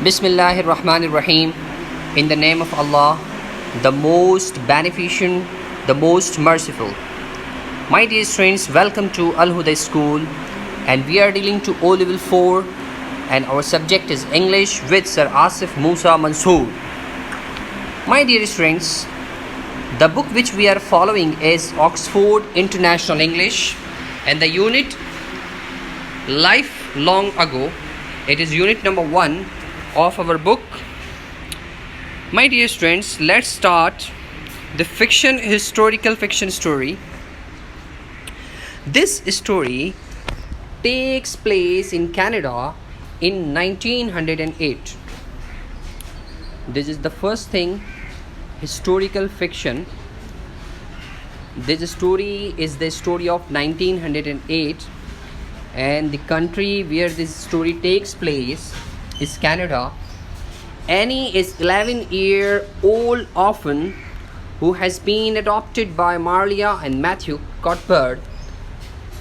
Bismillahir Rahmanir Rahim. In the name of Allah, the most beneficent, the most merciful. My dear students, welcome to Al Huda School, and we are dealing to O Level 4, and our subject is English with Sir Asif Musa Mansoor. My dear students, the book which we are following is Oxford International English, and the unit Life Long Ago. It is unit number 1 of our book. My dear students, let's start the historical fiction story. This story takes place in Canada in 1908. This is the first thing, historical fiction. This story is the story of 1908, and the country where this story takes place is Canada. Annie is 11-year-old orphan who has been adopted by Marlia and Matthew Cuthbert.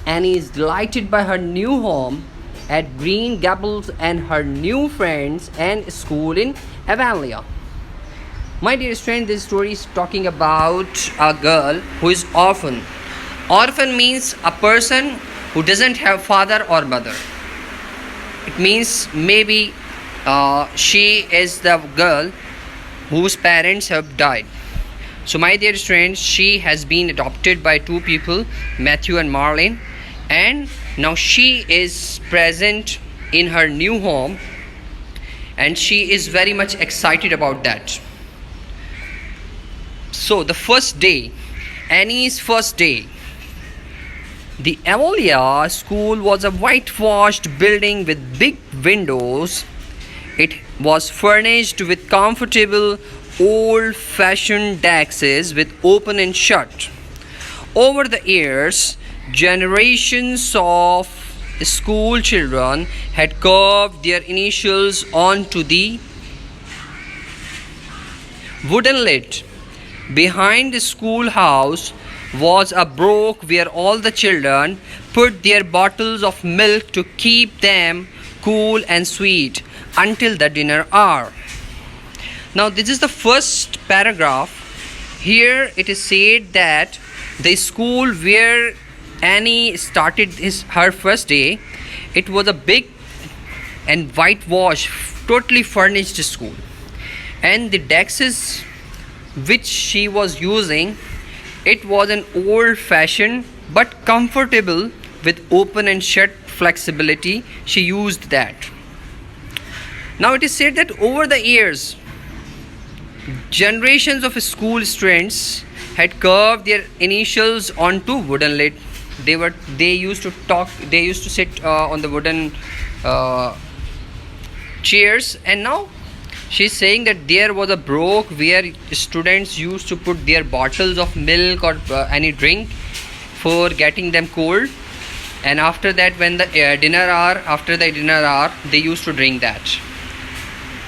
Annie is delighted by her new home at Green Gables and her new friends and school in Avonlea. My dear friend, this story is talking about a girl who is orphan. Orphan means a person who doesn't have father or mother. It means maybe she is the girl whose parents have died. So my dear friends, she has been adopted by two people, Matthew and Marlene, and now she is present in her new home, and she is very much excited about that. So the first day, Annie's first day. The Avonlea school was a whitewashed building with big windows. It was furnished with comfortable, old-fashioned desks with open and shut. Over the years, generations of school children had carved their initials onto the wooden lid. Behind the schoolhouse was a brook where all the children put their bottles of milk to keep them cool and sweet until the dinner hour. Now this is the first paragraph. Here it is said that the school where Annie started her first day, it was a big and whitewashed, totally furnished school, and the desks which she was using, it was an old-fashioned but comfortable with open and shut flexibility. She used that. Now it is said that over the years, generations of school students had carved their initials onto wooden lid. They used to sit on the wooden chairs, and now she's saying that there was a brook where students used to put their bottles of milk or any drink for getting them cold, and after that, when the after the dinner hour, they used to drink that.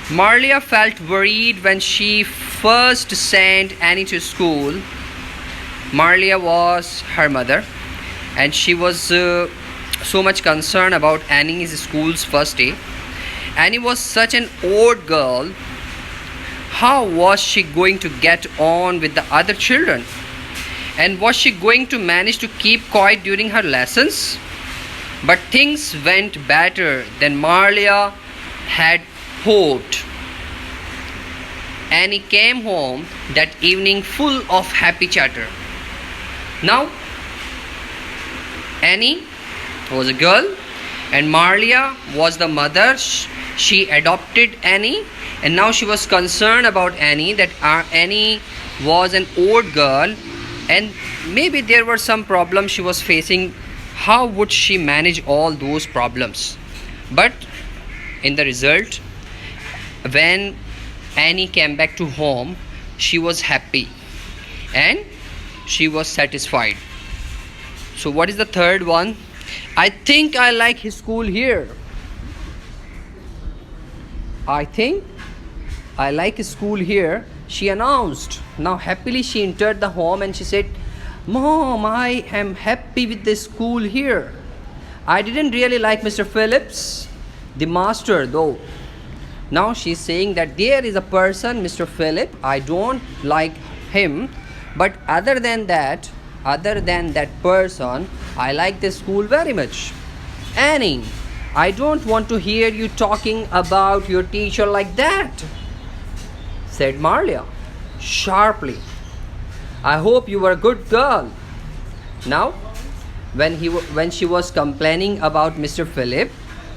Marlia felt worried when she first sent Annie to school. Marlia was her mother, and she was so much concerned about Annie's school's first day. Annie was such an old girl. How was she going to get on with the other children? And was she going to manage to keep quiet during her lessons? But things went better than Marlia had hoped. Annie came home that evening full of happy chatter. Now, Annie was a girl and Marlia was the mother. She adopted Annie, and now she was concerned about Annie, that Annie was an old girl and maybe there were some problems she was facing. How would she manage all those problems? But in the result, when Annie came back to home, she was happy and she was satisfied. So what is the third one? I think I like his school here. I think I like his school here, she announced. Now happily she entered the home and she said, "Mom, I am happy with the school here. I didn't really like Mr. Phillips, the master, though. Now she's saying that there is a person, Mr. Philip, I don't like him, but other than that person, I like this school very much. Annie, I don't want to hear you talking about your teacher like that, said Marlia sharply. I hope you were a good girl. Now, when she was complaining about Mr. Philip,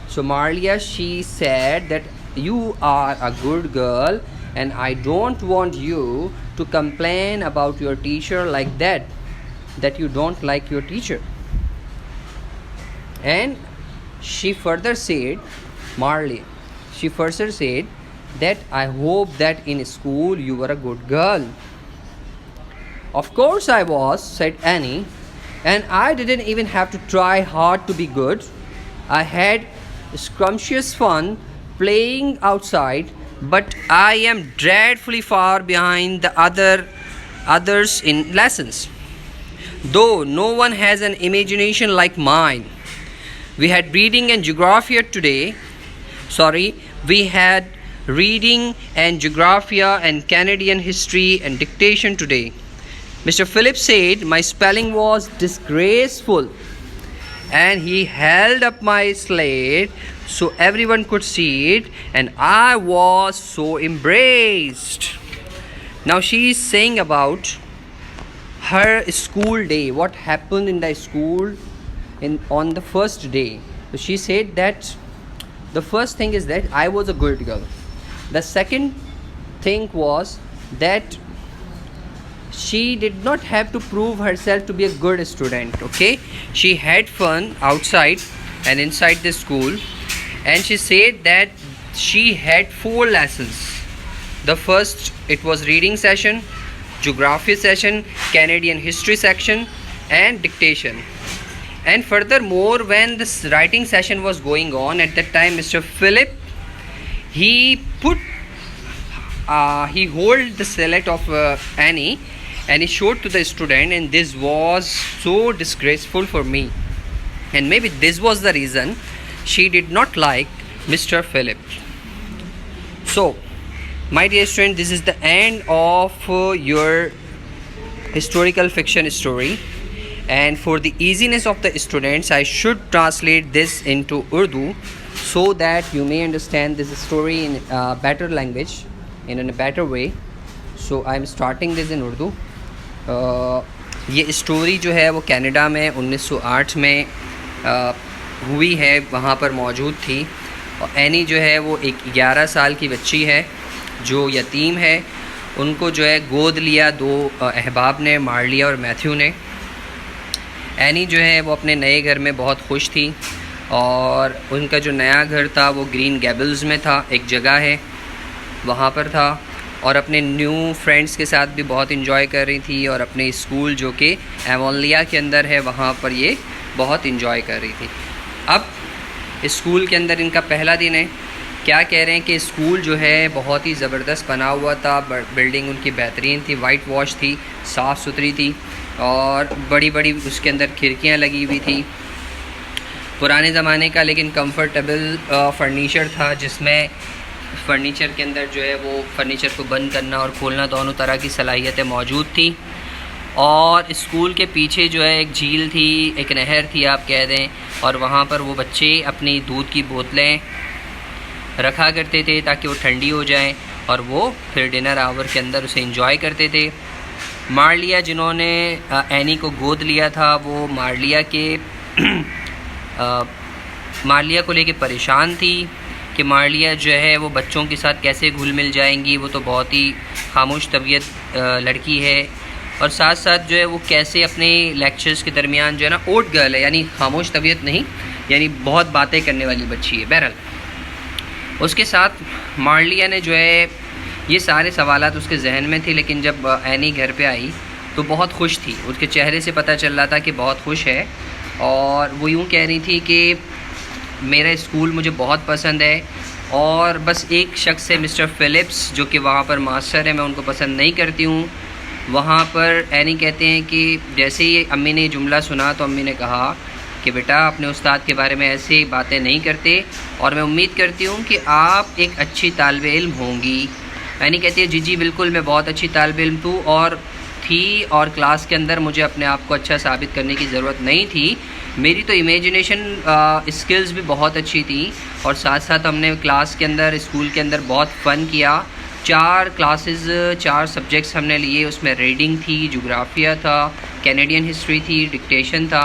so Marlia, she said that you are a good girl and I don't want you to complain about your teacher like that you don't like your teacher. And she further said, Marlia, she further said that I hope that in school you were a good girl. Of course I was, said Annie, and I didn't even have to try hard to be good. I had scrumptious fun playing outside, but I am dreadfully far behind the others in lessons. Though no one has an imagination like mine. We had reading and geography today. We had reading and geography and Canadian history and dictation today. Mr. Phillips said my spelling was disgraceful, and he held up my slate so everyone could see it, and I was so embarrassed. Now she is saying about her school day, what happened in the school on the first day. So she said that the first thing is that I was a good girl. The second thing was that she did not have to prove herself to be a good student. Okay, she had fun outside and inside the school, and she said that she had 4 lessons. The first, it was reading session, geography session, Canadian history section, and dictation. And furthermore, when this writing session was going on at that time, Mr. Philip, he hold the slate of Annie, and he showed to the student, and this was so disgraceful for me, and maybe this was the reason she did not like Mr. Philip. So my dear student, this is the end of your historical fiction story, and for the easiness of the students, I should translate this into Urdu so that you may understand this story in a better language, in a better way. So I am starting this in Urdu. ये story जो है वो Canada में 1908 में हुई है, वहाँ पर मौजूद थी। और एनी जो है वो एक 11 साल की बच्ची है जो यतीम है। उनको जो है गोद लिया 2 अहबाब ने, मार्लिया और मैथ्यू ने। एनी जो है वो अपने नए घर में बहुत खुश थी, और उनका जो नया घर था वो ग्रीन गैबल्स में था, एक जगह है वहाँ पर था, और अपने न्यू फ्रेंड्स के साथ भी बहुत इन्जॉय कर रही थी, और अपने स्कूल जो कि एवोलिया के अंदर है वहाँ पर ये बहुत इन्जॉय कर रही थी। अब स्कूल के अंदर इनका पहला दिन है। क्या कह रहे हैं कि स्कूल जो है बहुत ही ज़बरदस्त बना हुआ था, बिल्डिंग उनकी बेहतरीन थी, वाइट वॉश थी, साफ़ सुथरी थी, और बड़ी बड़ी उसके अंदर खिड़कियाँ लगी हुई थी। पुराने ज़माने का लेकिन कंफर्टेबल फर्नीचर था, जिसमें फर्नीचर के अंदर जो है वो फर्नीचर को बंद करना और खोलना दोनों तरह की सलाहियतें मौजूद थी। और स्कूल के पीछे जो है एक झील थी, एक नहर थी आप कह दें, और वहाँ पर वो बच्चे अपनी दूध की बोतलें रखा करते थे ताकि वो ठंडी हो जाएं, और वो फिर डिनर आवर के अंदर उसे एंजॉय करते थे। मार्लिया जिन्होंने एनी को गोद लिया था, वो मार्लिया को लेके परेशान थी कि मार्लिया जो है वो बच्चों के साथ कैसे घुल मिल जाएंगी, वो तो बहुत ही खामोश तबीयत लड़की है, और साथ साथ जो है वो कैसे अपने लेक्चर्स के दरमियान जो है ना ओट गर्ल है, यानी खामोश तबीयत नहीं, यानी बहुत बातें करने वाली बच्ची है। बहरहाल उसके साथ मार्लिया ने जो है ये सारे सवालात उसके जहन में थे, लेकिन जब एनी घर पे आई तो बहुत खुश थी। उसके चेहरे से पता चल रहा था कि बहुत खुश है, और वो यूँ कह रही थी कि मेरा स्कूल मुझे बहुत पसंद है, और बस एक शख्स है मिस्टर फ़िलिप्स जो कि वहाँ पर मास्टर है, मैं उनको पसंद नहीं करती हूँ। वहाँ पर एनी कहते हैं कि जैसे ही अम्मी ने जुमला सुना तो अम्मी ने कहा कि बेटा अपने उस्ताद के बारे में ऐसी बातें नहीं करते, और मैं उम्मीद करती हूँ कि आप एक अच्छी तालिबे इल्म होंगी। यानी कहती है जी जी बिल्कुल, मैं बहुत अच्छी तालिबे इल्म थी और क्लास के अंदर मुझे अपने आप को अच्छा साबित करने की ज़रूरत नहीं थी। मेरी तो इमेजिनेशन स्किल्स भी बहुत अच्छी थी, और साथ साथ हमने क्लास के अंदर, स्कूल के अंदर बहुत फ़न किया। 4 सब्जेक्ट्स हमने लिए, उसमें रीडिंग थी, जोग्राफिया था, कैनेडियन हिस्ट्री थी, डिक्टेशन था।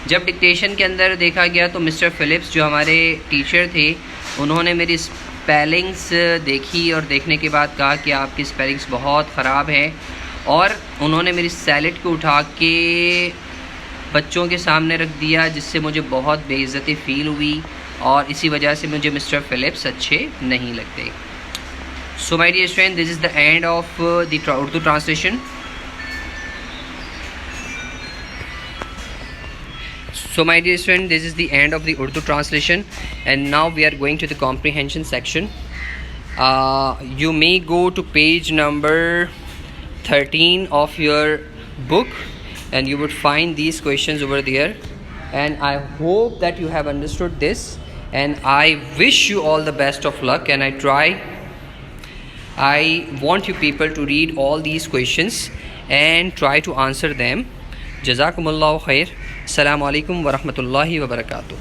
जब डिक्टेशन के अंदर देखा गया तो मिस्टर फ़िलिप्स जो हमारे टीचर थे, उन्होंने मेरी स्पेलिंग्स देखी और देखने के बाद कहा कि आपकी स्पेलिंग्स बहुत ख़राब है, और उन्होंने मेरी सैलेड को उठा के बच्चों के सामने रख दिया, जिससे मुझे बहुत बेइज्जती फ़ील हुई, और इसी वजह से मुझे मिस्टर फ़िलिप्स अच्छे नहीं लगते। So my dear friend, this is the end of the Urdu translation. So my dear friend, this is the end of the Urdu translation, and now we are going to the comprehension section. You may go to page number 13 of your book, and you would find these questions over there, and I hope that you have understood this, and I wish you all the best of luck, and I want you people to read all these questions and try to answer them. Jazakumullahu khair. Assalamu alaikum wa rahmatullahi wa barakatuh.